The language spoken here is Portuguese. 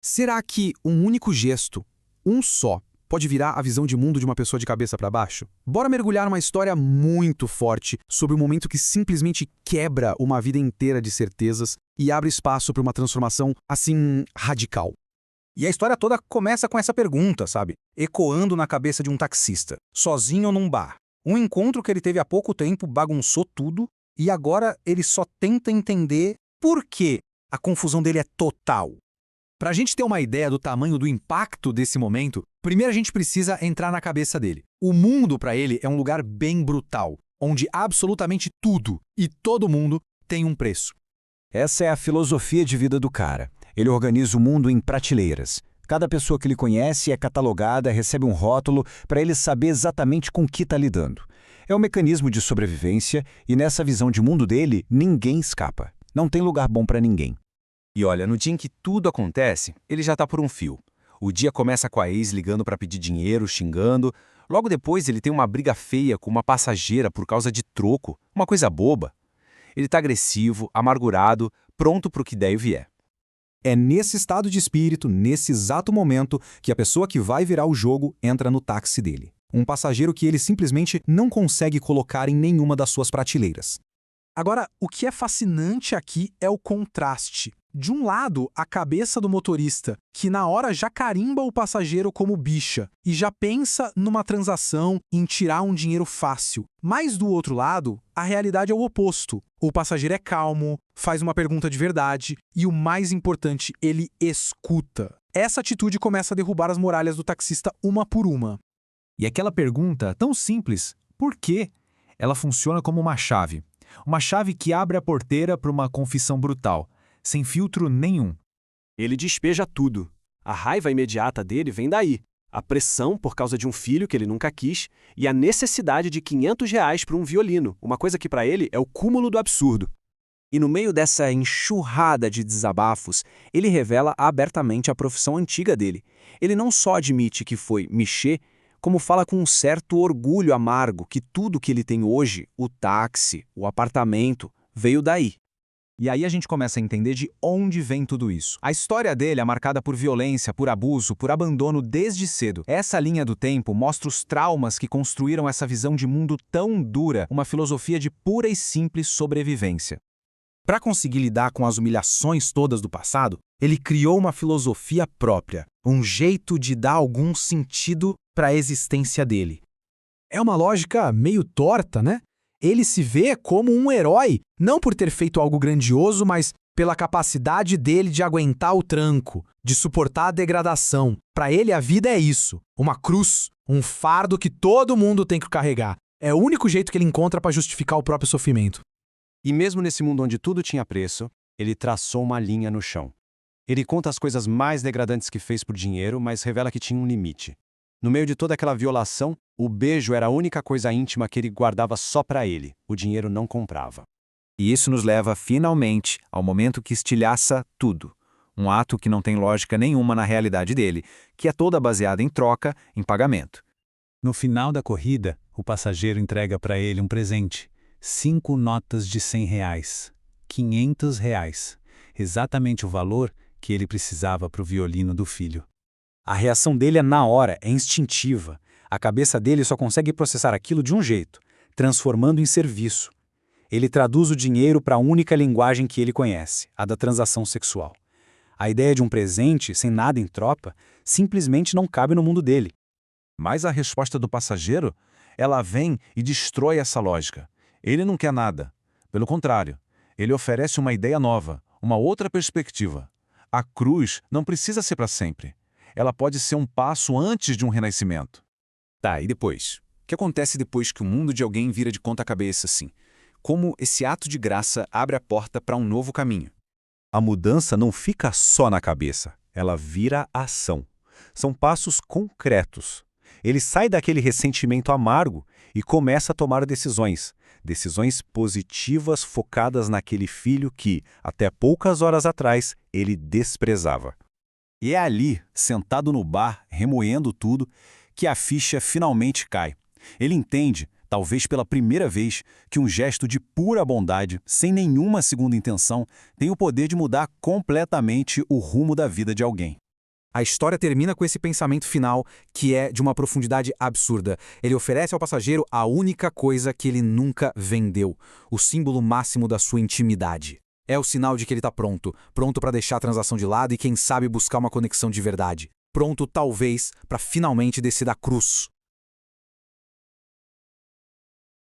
Será que um único gesto, um só, pode virar a visão de mundo de uma pessoa de cabeça para baixo? Bora mergulhar numa história muito forte sobre um momento que simplesmente quebra uma vida inteira de certezas e abre espaço para uma transformação, assim, radical. E a história toda começa com essa pergunta, sabe? Ecoando na cabeça de um taxista, sozinho num bar. Um encontro que ele teve há pouco tempo bagunçou tudo e agora ele só tenta entender por que a confusão dele é total. Para a gente ter uma ideia do tamanho do impacto desse momento, primeiro a gente precisa entrar na cabeça dele. O mundo para ele é um lugar bem brutal, onde absolutamente tudo e todo mundo tem um preço. Essa é a filosofia de vida do cara. Ele organiza o mundo em prateleiras. Cada pessoa que ele conhece é catalogada, recebe um rótulo para ele saber exatamente com o que está lidando. É um mecanismo de sobrevivência e nessa visão de mundo dele, ninguém escapa. Não tem lugar bom para ninguém. E olha, no dia em que tudo acontece, ele já tá por um fio. O dia começa com a ex ligando para pedir dinheiro, xingando. Logo depois ele tem uma briga feia com uma passageira por causa de troco, uma coisa boba. Ele tá agressivo, amargurado, pronto pro que der e vier. É nesse estado de espírito, nesse exato momento, que a pessoa que vai virar o jogo entra no táxi dele. Um passageiro que ele simplesmente não consegue colocar em nenhuma das suas prateleiras. Agora, o que é fascinante aqui é o contraste. De um lado, a cabeça do motorista, que na hora já carimba o passageiro como bicha e já pensa numa transação, em tirar um dinheiro fácil. Mas do outro lado, a realidade é o oposto. O passageiro é calmo, faz uma pergunta de verdade e, o mais importante, ele escuta. Essa atitude começa a derrubar as muralhas do taxista uma por uma. E aquela pergunta tão simples, por quê? Ela funciona como uma chave. Uma chave que abre a porteira para uma confissão brutal, sem filtro nenhum. Ele despeja tudo. A raiva imediata dele vem daí. A pressão por causa de um filho que ele nunca quis e a necessidade de R$ 500 para um violino, uma coisa que para ele é o cúmulo do absurdo. E no meio dessa enxurrada de desabafos, ele revela abertamente a profissão antiga dele. Ele não só admite que foi michê, como fala com um certo orgulho amargo que tudo que ele tem hoje, o táxi, o apartamento, veio daí. E aí a gente começa a entender de onde vem tudo isso. A história dele é marcada por violência, por abuso, por abandono desde cedo. Essa linha do tempo mostra os traumas que construíram essa visão de mundo tão dura, uma filosofia de pura e simples sobrevivência. Para conseguir lidar com as humilhações todas do passado, ele criou uma filosofia própria, um jeito de dar algum sentido para a existência dele. É uma lógica meio torta, né? Ele se vê como um herói, não por ter feito algo grandioso, mas pela capacidade dele de aguentar o tranco, de suportar a degradação. Para ele, a vida é isso, uma cruz, um fardo que todo mundo tem que carregar. É o único jeito que ele encontra para justificar o próprio sofrimento. E mesmo nesse mundo onde tudo tinha preço, ele traçou uma linha no chão. Ele conta as coisas mais degradantes que fez por dinheiro, mas revela que tinha um limite. No meio de toda aquela violação, o beijo era a única coisa íntima que ele guardava só para ele. O dinheiro não comprava. E isso nos leva, finalmente, ao momento que estilhaça tudo. Um ato que não tem lógica nenhuma na realidade dele, que é toda baseada em troca, em pagamento. No final da corrida, o passageiro entrega para ele um presente. 5 notas de R$ 100. R$ 500. Exatamente o valor que ele precisava para o violino do filho. A reação dele é na hora, é instintiva. A cabeça dele só consegue processar aquilo de um jeito, transformando em serviço. Ele traduz o dinheiro para a única linguagem que ele conhece, a da transação sexual. A ideia de um presente, sem nada em troca, simplesmente não cabe no mundo dele. Mas a resposta do passageiro, ela vem e destrói essa lógica. Ele não quer nada. Pelo contrário, ele oferece uma ideia nova, uma outra perspectiva. A cruz não precisa ser para sempre. Ela pode ser um passo antes de um renascimento. Tá, e depois? O que acontece depois que o mundo de alguém vira de ponta cabeça assim? Como esse ato de graça abre a porta para um novo caminho? A mudança não fica só na cabeça, ela vira ação. São passos concretos. Ele sai daquele ressentimento amargo e começa a tomar decisões. Decisões positivas focadas naquele filho que, até poucas horas atrás, ele desprezava. E é ali, sentado no bar, remoendo tudo, que a ficha finalmente cai. Ele entende, talvez pela primeira vez, que um gesto de pura bondade, sem nenhuma segunda intenção, tem o poder de mudar completamente o rumo da vida de alguém. A história termina com esse pensamento final, que é de uma profundidade absurda. Ele oferece ao passageiro a única coisa que ele nunca vendeu, o símbolo máximo da sua intimidade. É o sinal de que ele está pronto para deixar a transação de lado e, quem sabe, buscar uma conexão de verdade. Pronto, talvez, para finalmente descer da cruz.